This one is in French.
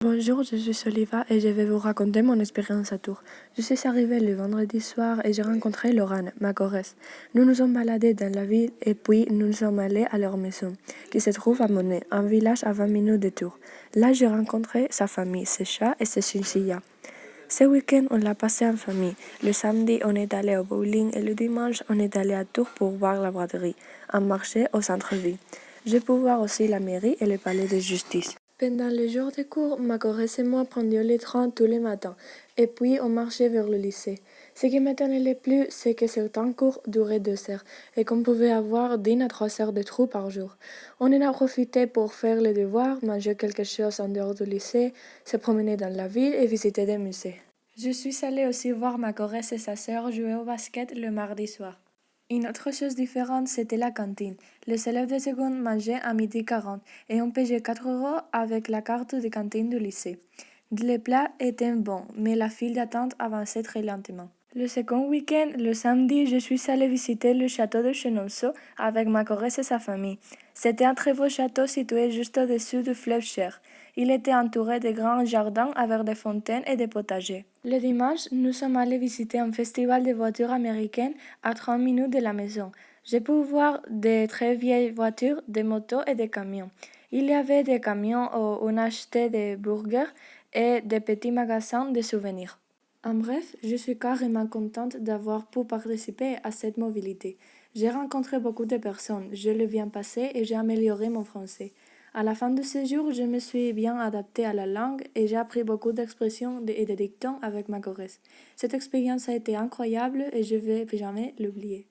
Bonjour, je suis Soliva et je vais vous raconter mon expérience à Tours. Je suis arrivée le vendredi soir et j'ai rencontré Laurent, ma choresse. Nous nous sommes baladés dans la ville et puis nous sommes allés à leur maison, qui se trouve à Monet, un village à 20 minutes de Tours. Là, j'ai rencontré sa famille, ses chats et ses chinchillas. Ce week-end, on l'a passé en famille. Le samedi, on est allé au bowling et le dimanche, on est allé à Tours pour voir la braderie, un marché au centre-ville. J'ai pu voir aussi la mairie et le palais de justice. Pendant les jours de cours, ma choresse et moi prendions les trains tous les matins, et puis on marchait vers le lycée. Ce qui m'étonnait le plus, c'est que certains cours duraient 2 heures, et qu'on pouvait avoir d'1 à 3 heures de trou par jour. On en a profité pour faire les devoirs, manger quelque chose en dehors du lycée, se promener dans la ville et visiter des musées. Je suis allée aussi voir ma choresse et sa sœur jouer au basket le mardi soir. Une autre chose différente, c'était la cantine. Les élèves de seconde mangeaient à 12h40 et on payait 4 € avec la carte de cantine du lycée. Les plats étaient bons, mais la file d'attente avançait très lentement. Le second week-end, le samedi, je suis allée visiter le château de Chenonceau avec ma choresse et sa famille. C'était un très beau château situé juste au-dessus du fleuve Cher. Il était entouré de grands jardins avec des fontaines et des potagers. Le dimanche, nous sommes allés visiter un festival de voitures américaines à 30 minutes de la maison. J'ai pu voir des très vieilles voitures, des motos et des camions. Il y avait des camions où on achetait des burgers et des petits magasins de souvenirs. En bref, je suis carrément contente d'avoir pu participer à cette mobilité. J'ai rencontré beaucoup de personnes, je le viens passer et j'ai amélioré mon français. À la fin de ce jour, je me suis bien adaptée à la langue et j'ai appris beaucoup d'expressions et de dictons avec ma choresse. Cette expérience a été incroyable et je ne vais jamais l'oublier.